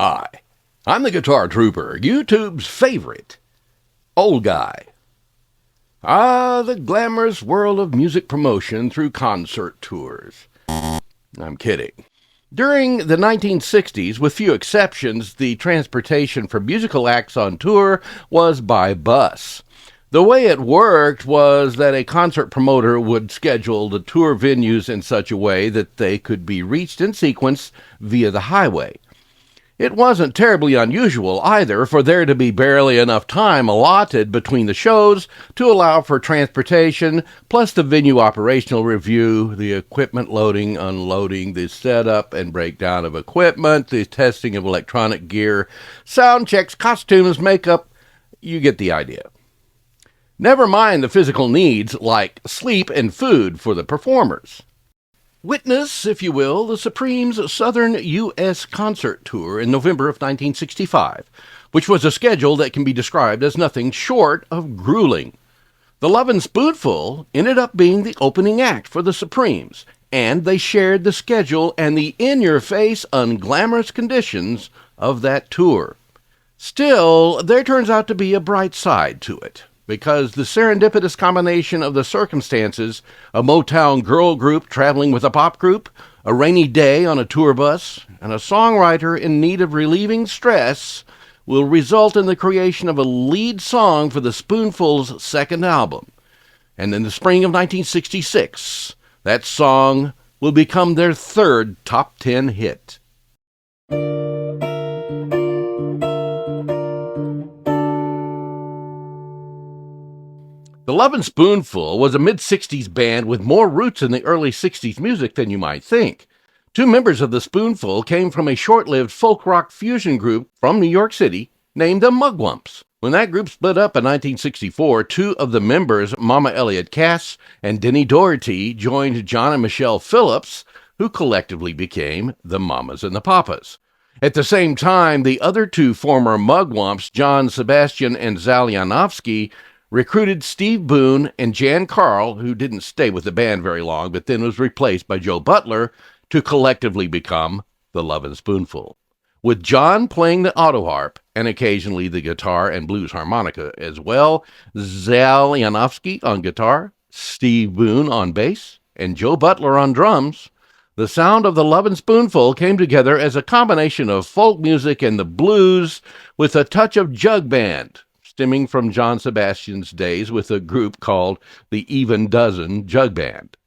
Hi, I'm the Guitar Trooper, YouTube's favorite old guy. The glamorous world of music promotion through concert tours. I'm kidding. During the 1960s, with few exceptions, the transportation for musical acts on tour was by bus. The way it worked was that a concert promoter would schedule the tour venues in such a way that they could be reached in sequence via the highway. It wasn't terribly unusual either for there to be barely enough time allotted between the shows to allow for transportation, plus the venue operational review, the equipment loading, unloading, the setup and breakdown of equipment, the testing of electronic gear, sound checks, costumes, makeup. You get the idea. Never mind the physical needs like sleep and food for the performers. Witness, if you will, the Supremes' Southern U.S. concert tour in November of 1965, which was a schedule that can be described as nothing short of grueling. The Lovin Spoonful ended up being the opening act for the Supremes, and they shared the schedule and the in-your-face, unglamorous conditions of that tour. Still, there turns out to be a bright side to it, because the serendipitous combination of the circumstances, a Motown girl group traveling with a pop group, a rainy day on a tour bus, and a songwriter in need of relieving stress will result in the creation of a lead song for the Spoonful's second album. And in the spring of 1966, that song will become their third top 10 hit. The Lovin Spoonful was a mid-60s band with more roots in the early 60s music than you might think. Two members of the Spoonful came from a short-lived folk rock fusion group from New York City named the Mugwumps. When that group split up in 1964, two of the members, Mama Elliott Cass and Denny Doherty, joined John and Michelle Phillips, who collectively became the Mamas and the Papas. At the same time, the other two former Mugwumps, John Sebastian and Zal Yanofsky, recruited Steve Boone and Jan Carl, who didn't stay with the band very long, but then was replaced by Joe Butler, to collectively become the Lovin Spoonful, with John playing the auto harp and occasionally the guitar and blues harmonica as well, Zal Yanofsky on guitar, Steve Boone on bass, and Joe Butler on drums. The sound of the Lovin Spoonful came together as a combination of folk music and the blues with a touch of jug band, stemming from John Sebastian's days with a group called the Even Dozen Jug Band.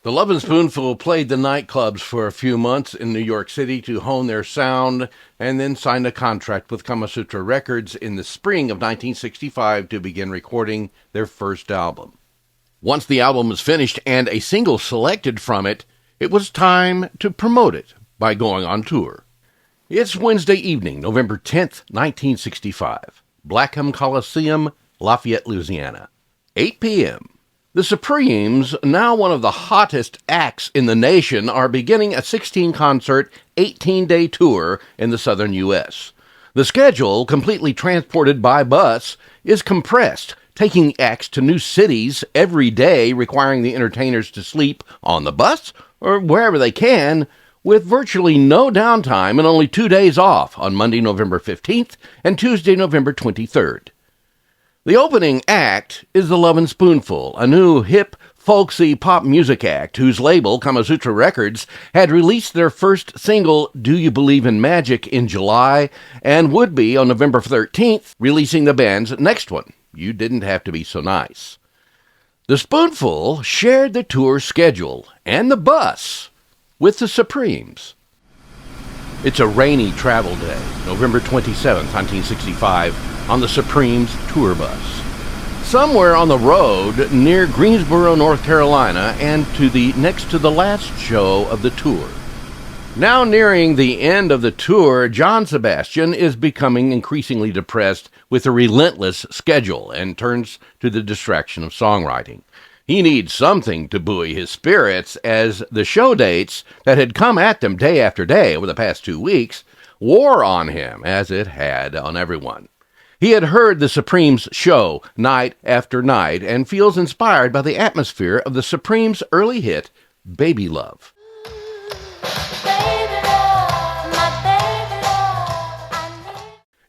The Lovin Spoonful played the nightclubs for a few months in New York City to hone their sound, and then signed a contract with Kama Sutra Records in the spring of 1965 to begin recording their first album. Once the album was finished and a single selected from it, it was time to promote it by going on tour. It's Wednesday evening, November 10th, 1965. Blackham Coliseum, Lafayette, Louisiana. 8 p.m. The Supremes, now one of the hottest acts in the nation, are beginning a 16-concert, 18-day tour in the southern U.S. The schedule, completely transported by bus, is compressed, taking the acts to new cities every day, requiring the entertainers to sleep on the bus or wherever they can, with virtually no downtime and only 2 days off on Monday, November 15th and Tuesday, November 23rd. The opening act is the Lovin Spoonful, a new hip, folksy pop music act whose label, Kama Sutra Records, had released their first single, Do You Believe in Magic, in July, and would be on November 13th, releasing the band's next one, You Didn't Have to Be So Nice. The Spoonful shared the tour schedule and the bus with the Supremes. It's a rainy travel day, November 27, 1965, on the Supremes tour bus. Somewhere on the road near Greensboro, North Carolina, and next to the last show of the tour. Now nearing the end of the tour, John Sebastian is becoming increasingly depressed with a relentless schedule and turns to the distraction of songwriting. He needs something to buoy his spirits, as the show dates that had come at them day after day over the past 2 weeks wore on him, as it had on everyone. He had heard the Supremes show night after night and feels inspired by the atmosphere of the Supremes' early hit, Baby Love. Baby love, my baby love.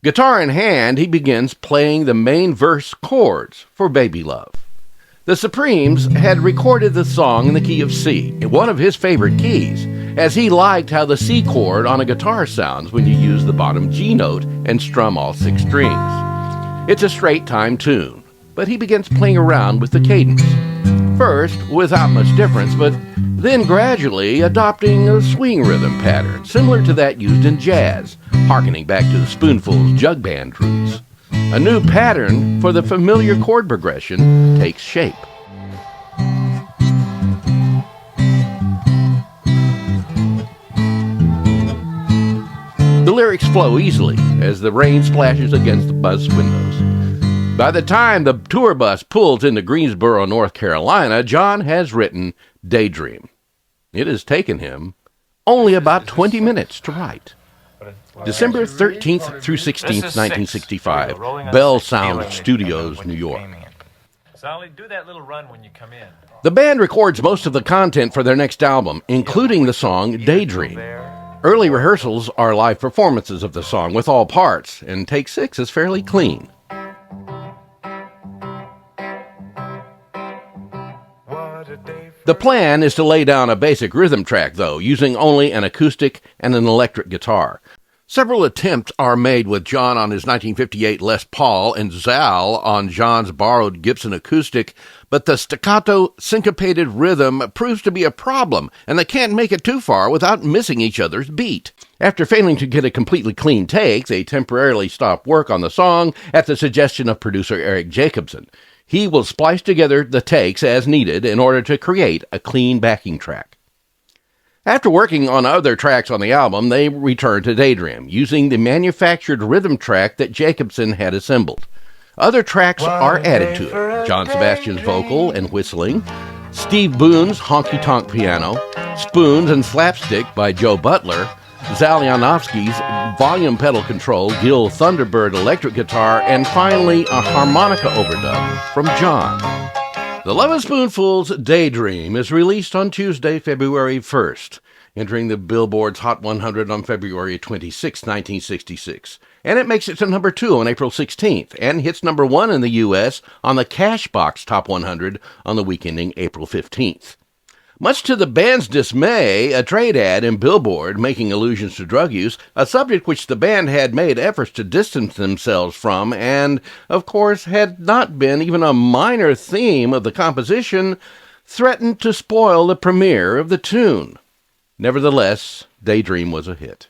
Guitar in hand, he begins playing the main verse chords for Baby Love. The Supremes had recorded the song in the key of C, one of his favorite keys, as he liked how the C chord on a guitar sounds when you use the bottom G note and strum all 6 strings. It's a straight time tune, but he begins playing around with the cadence. First, without much difference, but then gradually adopting a swing rhythm pattern, similar to that used in jazz, harkening back to the Spoonful's jug band roots. A new pattern for the familiar chord progression takes shape. The lyrics flow easily as the rain splashes against the bus windows. By the time the tour bus pulls into Greensboro, North Carolina, John has written Daydream. It has taken him only about 20 minutes to write. December 13th through 16th, 1965, Bell Sound Studios, New York. Sally, do that little run when you come in. The band records most of the content for their next album, including the song Daydream. Early rehearsals are live performances of the song with all parts, and take 6 is fairly clean. The plan is to lay down a basic rhythm track, though, using only an acoustic and an electric guitar. Several attempts are made with John on his 1958 Les Paul and Zal on John's borrowed Gibson acoustic, but the staccato, syncopated rhythm proves to be a problem, and they can't make it too far without missing each other's beat. After failing to get a completely clean take, they temporarily stop work on the song at the suggestion of producer Eric Jacobson. He will splice together the takes as needed in order to create a clean backing track. After working on other tracks on the album, they returned to Daydream, using the manufactured rhythm track that Jacobson had assembled. Other tracks are added to it: John Sebastian's vocal and whistling, Steve Boone's honky-tonk piano, spoons and slapstick by Joe Butler, Zal Janowski's volume pedal control Gil Thunderbird electric guitar, and finally a harmonica overdub from John. The Lovin Spoonful's Daydream is released on Tuesday, February 1st, entering the Billboard's Hot 100 on February 26, 1966. And it makes it to number 2 on April 16th, and hits number 1 in the U.S. on the Cashbox Top 100 on the week ending April 15th. Much to the band's dismay, a trade ad in Billboard making allusions to drug use, a subject which the band had made efforts to distance themselves from, and, of course, had not been even a minor theme of the composition, threatened to spoil the premiere of the tune. Nevertheless, Daydream was a hit,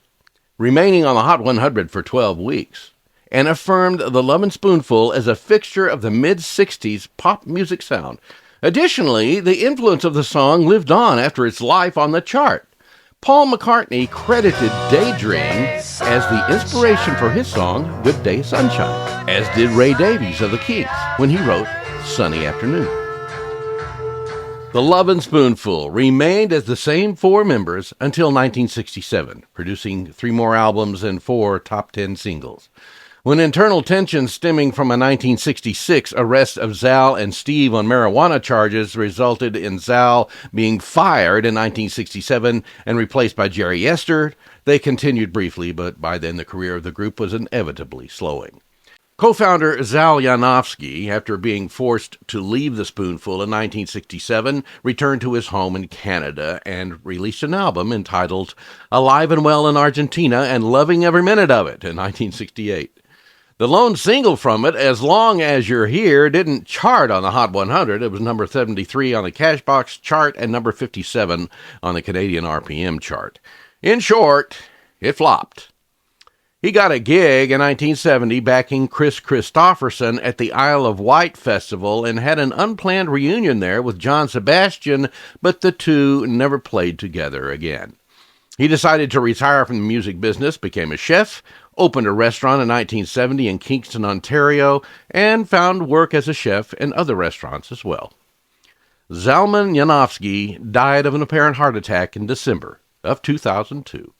remaining on the Hot 100 for 12 weeks, and affirmed the Lovin Spoonful as a fixture of the mid-60s pop music sound. Additionally, the influence of the song lived on after its life on the chart. Paul McCartney credited Daydream as the inspiration for his song Good Day Sunshine, as did Ray Davies of the Kinks when he wrote Sunny Afternoon. The Lovin Spoonful remained as the same 4 members until 1967, producing 3 more albums and 4 top 10 singles. When internal tensions stemming from a 1966 arrest of Zal and Steve on marijuana charges resulted in Zal being fired in 1967 and replaced by Jerry Yester, they continued briefly, but by then the career of the group was inevitably slowing. Co-founder Zal Janowski, after being forced to leave the Spoonful in 1967, returned to his home in Canada and released an album entitled Alive and Well in Argentina and Loving Every Minute of It in 1968. The lone single from it, As Long As You're Here, didn't chart on the Hot 100. It was number 73 on the Cashbox chart and number 57 on the Canadian RPM chart. In short, it flopped. He got a gig in 1970 backing Chris Christopherson at the Isle of Wight Festival and had an unplanned reunion there with John Sebastian, but the two never played together again. He decided to retire from the music business, became a chef, opened a restaurant in 1970 in Kingston, Ontario, and found work as a chef in other restaurants as well. Zalman Janowski died of an apparent heart attack in December of 2002.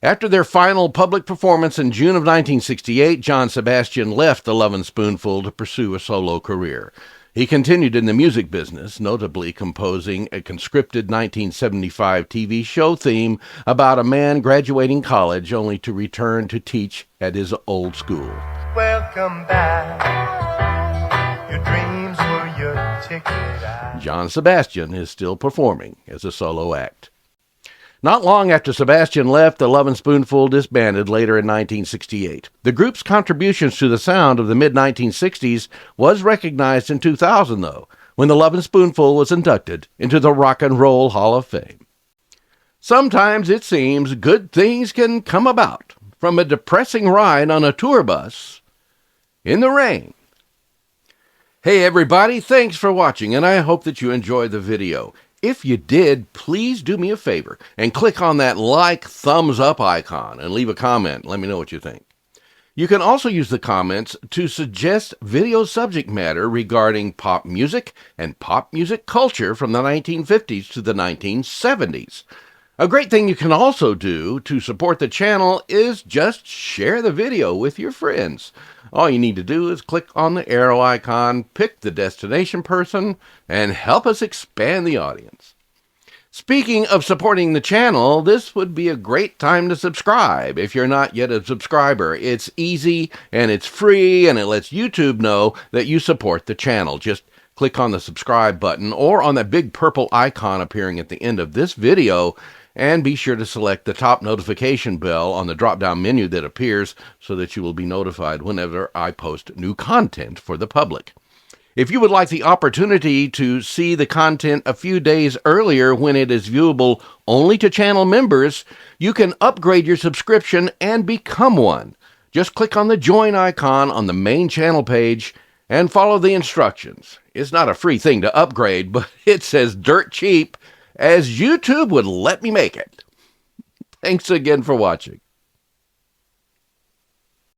After their final public performance in June of 1968, John Sebastian left the Lovin Spoonful to pursue a solo career. He continued in the music business, notably composing a conscripted 1975 TV show theme about a man graduating college only to return to teach at his old school. Welcome back. Your dreams were your ticket out. John Sebastian is still performing as a solo act. Not long after Sebastian left, the Lovin Spoonful disbanded later in 1968. The group's contributions to the sound of the mid-1960s was recognized in 2000, though, when the Lovin Spoonful was inducted into the Rock and Roll Hall of Fame. Sometimes it seems good things can come about from a depressing ride on a tour bus in the rain. Hey everybody, thanks for watching, and I hope that you enjoyed the video. If you did, please do me a favor and click on that like thumbs up icon and leave a comment. Let me know what you think. You can also use the comments to suggest video subject matter regarding pop music and pop music culture from the 1950s to the 1970s. A great thing you can also do to support the channel is just share the video with your friends. All you need to do is click on the arrow icon, pick the destination person, and help us expand the audience. Speaking of supporting the channel, this would be a great time to subscribe if you're not yet a subscriber. It's easy and it's free and it lets YouTube know that you support the channel. Just click on the subscribe button or on that big purple icon appearing at the end of this video, and be sure to select the top notification bell on the drop-down menu that appears so that you will be notified whenever I post new content for the public. If you would like the opportunity to see the content a few days earlier when it is viewable only to channel members, you can upgrade your subscription and become one. Just click on the join icon on the main channel page and follow the instructions. It's not a free thing to upgrade, but it's as dirt cheap as YouTube would let me make it. Thanks again for watching.